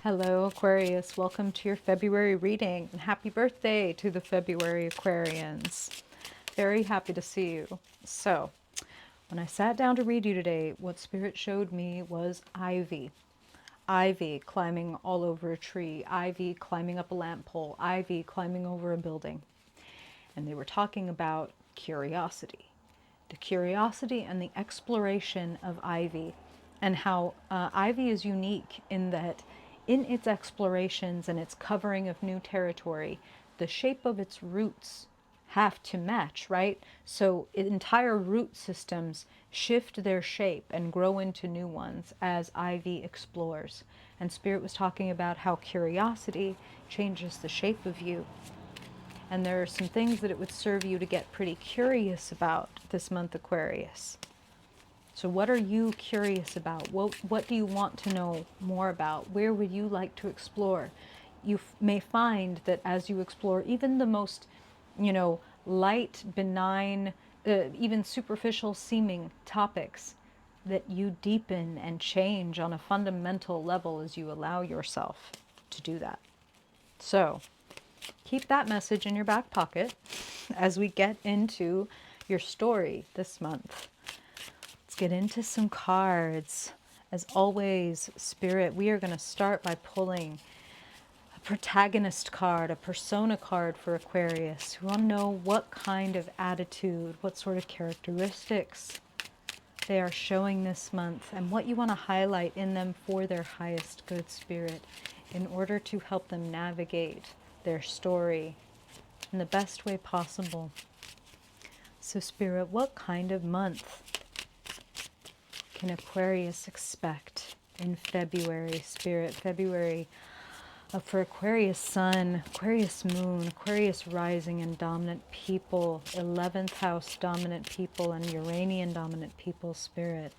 Hello, Aquarius. Welcome to your February reading, and happy birthday to the February Aquarians. Very happy to see you. So, when I sat down to read you today, what Spirit showed me was ivy. Ivy climbing all over a tree, ivy climbing up a lamp pole, ivy climbing over a building. And they were talking about curiosity. The curiosity and the exploration of ivy, and how ivy is unique in that in its explorations and its covering of new territory, the shape of its roots have to match, right? So entire root systems shift their shape and grow into new ones as ivy explores. And Spirit was talking about how curiosity changes the shape of you, and there are some things that it would serve you to get pretty curious about this month, Aquarius. So what are you curious about? What do you want to know more about? Where would you like to explore? You may find that as you explore even the most, light, benign, even superficial seeming topics, that you deepen and change on a fundamental level as you allow yourself to do that. So, keep that message in your back pocket as we get into your story this month. Let's get into some cards. As always, Spirit, we are going to start by pulling a protagonist card, a persona card for Aquarius. We want to know what kind of attitude, what sort of characteristics they are showing this month, and what you want to highlight in them for their highest good, Spirit, in order to help them navigate their story in the best way possible. So, Spirit, what kind of month can Aquarius expect in February, Spirit? February for Aquarius Sun, Aquarius Moon, Aquarius Rising and dominant people, 11th house dominant people, and Uranian dominant people, Spirit.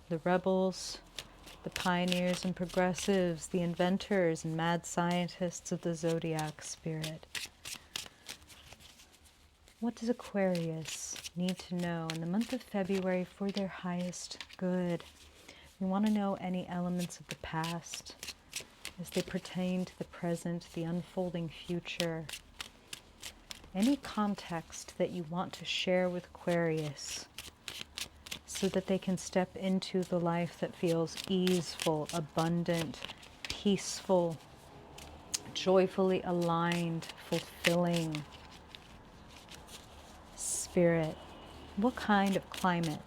The rebels, the pioneers and progressives, the inventors and mad scientists of the zodiac, Spirit. What does Aquarius need to know in the month of February for their highest good? We want to know any elements of the past as they pertain to the present, the unfolding future. Any context that you want to share with Aquarius so that they can step into the life that feels easeful, abundant, peaceful, joyfully aligned, fulfilling. Spirit, what kind of climate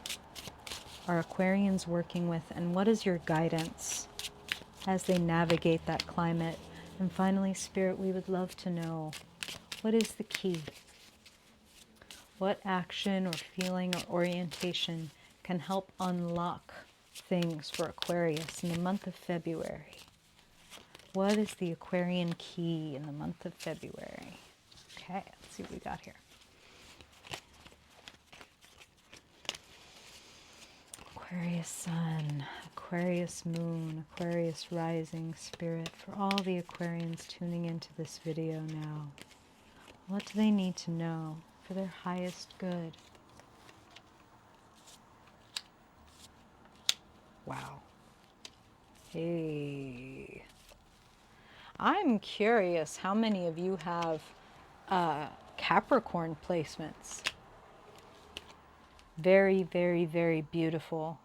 are Aquarians working with, and what is your guidance as they navigate that climate? And finally, Spirit, we would love to know, what is the key? What action or feeling or orientation can help unlock things for Aquarius in the month of February? What is the Aquarian key in the month of February? Okay, let's see what we got here. Aquarius Sun, Aquarius Moon, Aquarius Rising, Spirit, for all the Aquarians tuning into this video now. What do they need to know for their highest good? Wow. Hey. I'm curious how many of you have Capricorn placements. Very, very, very beautiful.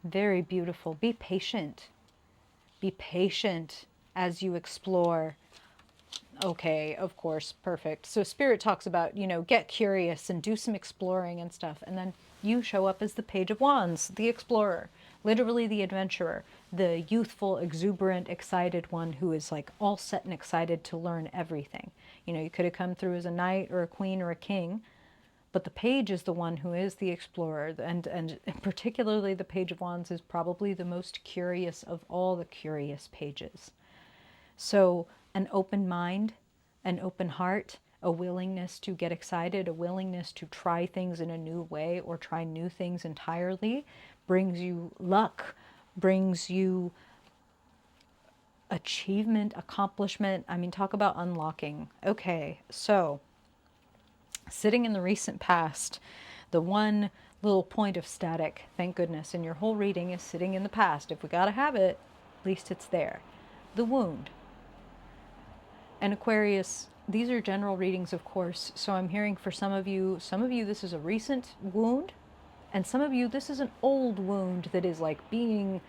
Very beautiful. Be patient. Be patient as you explore. Okay, of course, perfect. So Spirit talks about, get curious and do some exploring and stuff. And then you show up as the Page of Wands, the explorer, literally the adventurer, the youthful, exuberant, excited one who is like all set and excited to learn everything. You could have come through as a knight or a queen or a king, but the page is the one who is the explorer, and particularly the Page of Wands is probably the most curious of all the curious pages. So an open mind, an open heart, a willingness to get excited, a willingness to try things in a new way or try new things entirely brings you luck, brings you achievement, accomplishment. I mean, talk about unlocking. Okay, so sitting in the recent past, the one little point of static, thank goodness, in your whole reading is sitting in the past. If we got to have it, At least it's there. The wound. And Aquarius, these are general readings, of course. So I'm hearing for some of you, this is a recent wound. And some of you, this is an old wound that is like being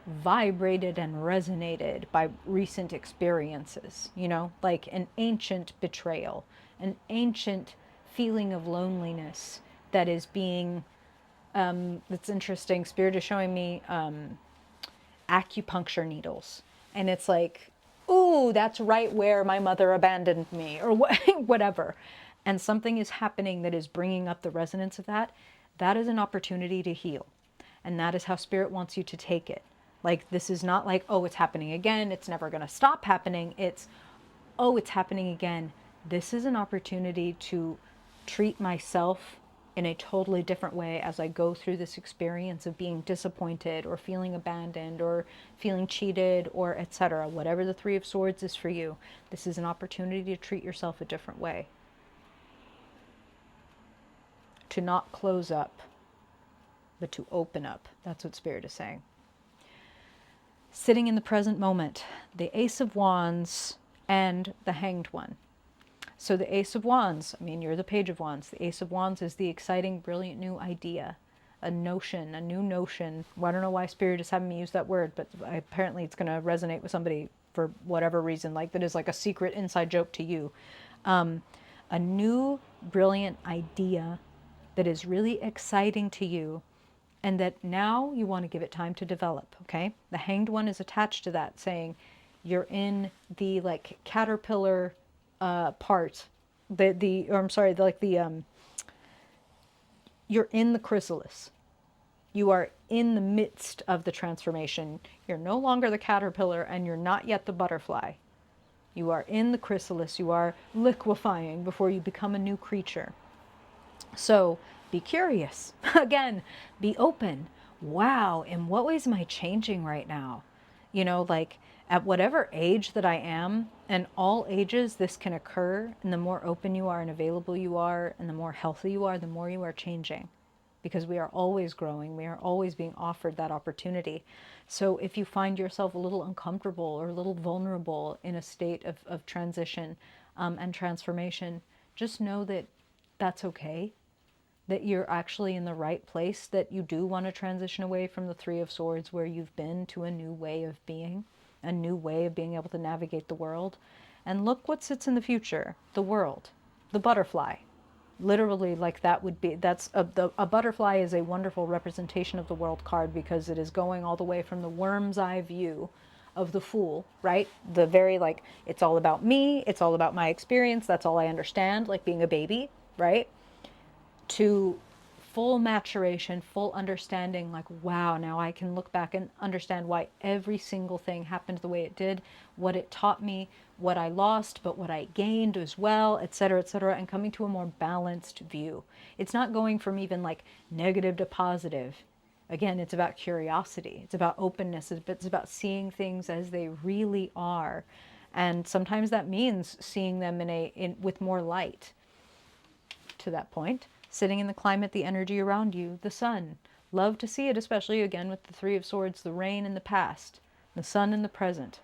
vibrated and resonated by recent experiences, you know, like an ancient betrayal, an ancient feeling of loneliness that is being, it's interesting. Spirit is showing me acupuncture needles. And it's like, ooh, that's right where my mother abandoned me, or whatever. And something is happening that is bringing up the resonance of that. That is an opportunity to heal. And that is how Spirit wants you to take it. Like, this is not like, oh, it's happening again, it's never going to stop happening. It's, oh, it's happening again. This is an opportunity to treat myself in a totally different way as I go through this experience of being disappointed or feeling abandoned or feeling cheated or etc. Whatever the Three of Swords is for you, this is an opportunity to treat yourself a different way. To not close up, but to open up. That's what Spirit is saying. Sitting in the present moment, the Ace of Wands and the Hanged One. So the Ace of Wands, I mean, you're the Page of Wands. The Ace of Wands is the exciting, brilliant new idea, a notion, a new notion. Well, I don't know why Spirit is having me use that word, but apparently it's going to resonate with somebody for whatever reason, like that is like a secret inside joke to you. A new, brilliant idea that is really exciting to you, and that now you want to give it time to develop, okay? The Hanged One is attached to that, saying you're in the like caterpillar part, you're in the chrysalis. You are in the midst of the transformation. You're no longer the caterpillar and you're not yet the butterfly. You are in the chrysalis. You are liquefying before you become a new creature. So be curious. Again, be open. Wow, in what ways am I changing right now? You know, like at whatever age that I am, and all ages this can occur, and the more open you are and available you are, and the more healthy you are, the more you are changing. Because we are always growing, we are always being offered that opportunity. So if you find yourself a little uncomfortable or a little vulnerable in a state of transition and transformation, just know that that's okay, that you're actually in the right place, that you do want to transition away from the Three of Swords where you've been to a new way of being, a new way of being able to navigate the world. And look what sits in the future, the world, the butterfly. Literally, like that would be, a butterfly is a wonderful representation of the world card because it is going all the way from the worm's eye view of the Fool, right? The very like, it's all about me, it's all about my experience, that's all I understand, like being a baby, right? To full maturation, full understanding, like, wow, now I can look back and understand why every single thing happened the way it did, what it taught me, what I lost, but what I gained as well, etc., and coming to a more balanced view. It's not going from even like negative to positive. Again, it's about curiosity. It's about openness. It's about seeing things as they really are. And sometimes that means seeing them with more light. To that point, sitting in the climate, the energy around you, the sun. Love to see it, especially again with the Three of Swords, the rain in the past, the sun in the present.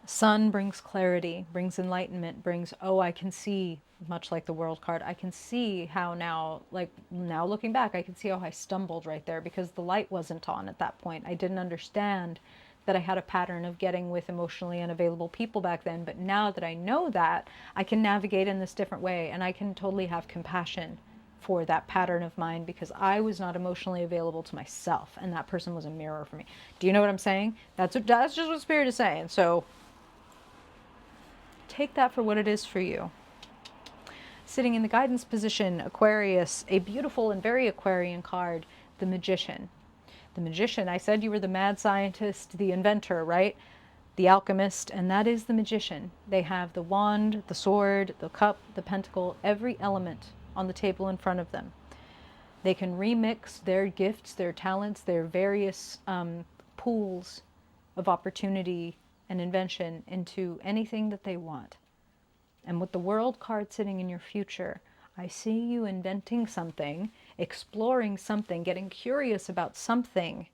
Sun brings clarity, brings enlightenment, brings, oh, I can see, much like the World card, I can see how now, like now looking back, I can see how I stumbled right there because the light wasn't on at that point. I didn't understand that I had a pattern of getting with emotionally unavailable people back then. But now that I know that, I can navigate in this different way, and I can totally have compassion for that pattern of mine because I was not emotionally available to myself, and that person was a mirror for me. Do you know what I'm saying? That's just what Spirit is saying. So take that for what it is for you. Sitting in the guidance position, Aquarius, a beautiful and very Aquarian card, the Magician. The Magician, I said you were the mad scientist, the inventor, right? The alchemist, and that is the Magician. They have the wand, the sword, the cup, the pentacle, every element on the table in front of them. They can remix their gifts, their talents, their various pools of opportunity and invention into anything that they want. And with the World card sitting in your future, I see you inventing something, exploring something, getting curious about something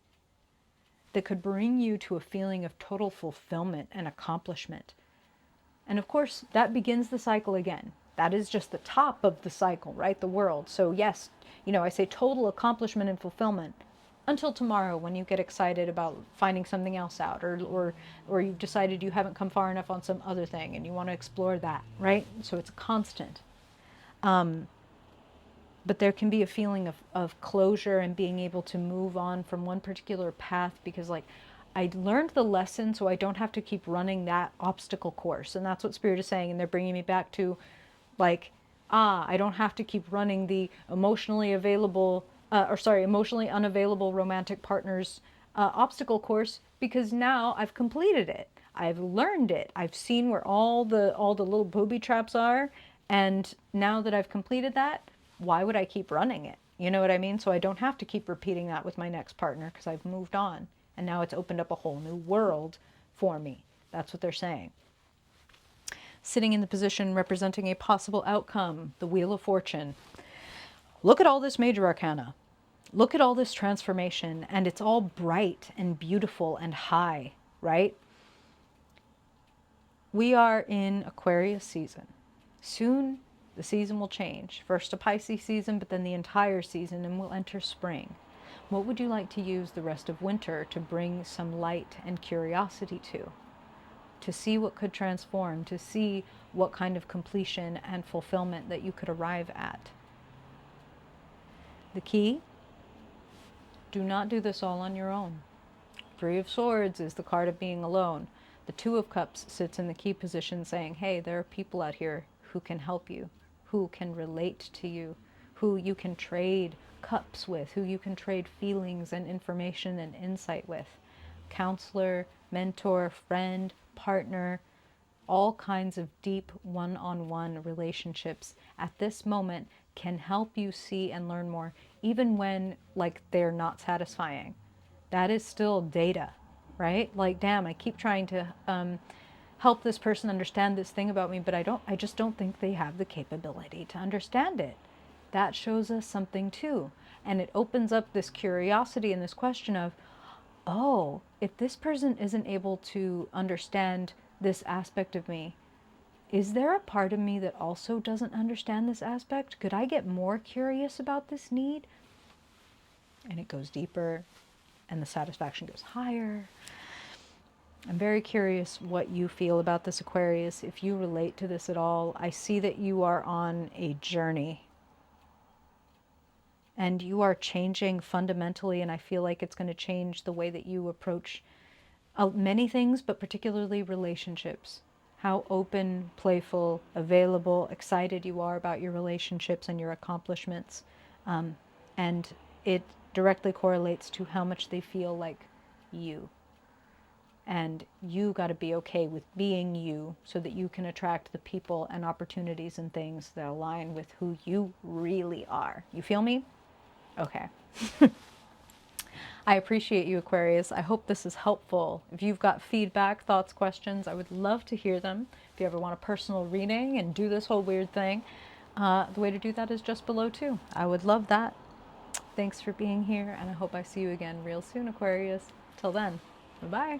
that could bring you to a feeling of total fulfillment and accomplishment. And of course, that begins the cycle again. That is just the top of the cycle, right? The world. So yes, I say total accomplishment and fulfillment until tomorrow when you get excited about finding something else out, or you've decided you haven't come far enough on some other thing and you want to explore that, right? So it's a constant. But there can be a feeling of closure and being able to move on from one particular path because, like, I learned the lesson so I don't have to keep running that obstacle course. And that's what Spirit is saying. And they're bringing me back to, like, I don't have to keep running the emotionally unavailable romantic partners obstacle course, because now I've completed it. I've learned it. I've seen where all the little booby traps are. And now that I've completed that, why would I keep running it? You know what I mean? So I don't have to keep repeating that with my next partner because I've moved on. And now it's opened up a whole new world for me. That's what they're saying. Sitting in the position representing a possible outcome, the Wheel of Fortune. Look at all this major arcana. Look at all this transformation, and it's all bright and beautiful and high, right? We are in Aquarius season. Soon the season will change. First a Pisces season, but then the entire season, and we'll enter spring. What would you like to use the rest of winter to bring some light and curiosity to see what could transform, to see what kind of completion and fulfillment that you could arrive at? The key: do not do this all on your own. Three of Swords is the card of being alone. The Two of Cups sits in the key position saying, hey, there are people out here who can help you, who can relate to you, who you can trade cups with, who you can trade feelings and information and insight with. Counselor, mentor, friend, partner, all kinds of deep one-on-one relationships at this moment can help you see and learn more, even when, like, they're not satisfying. That is still data, right? Like, damn, I keep trying to help this person understand this thing about me, but I just don't think they have the capability to understand it. That shows us something too. And it opens up this curiosity and this question of, oh, if this person isn't able to understand this aspect of me, is there a part of me that also doesn't understand this aspect? Could I get more curious about this need? And it goes deeper, and the satisfaction goes higher. I'm very curious what you feel about this, Aquarius. If you relate to this at all, I see that you are on a journey. And you are changing fundamentally, and I feel like it's going to change the way that you approach many things, but particularly relationships. How open, playful, available, excited you are about your relationships and your accomplishments. And it directly correlates to how much they feel like you. And you got to be okay with being you so that you can attract the people and opportunities and things that align with who you really are. You feel me? Okay. I appreciate you, Aquarius. I hope this is helpful. If you've got feedback, thoughts, questions, I would love to hear them. If you ever want a personal reading and do this whole weird thing, the way to do that is just below too. I would love that. Thanks for being here, and I hope I see you again real soon, Aquarius. Till then, bye-bye.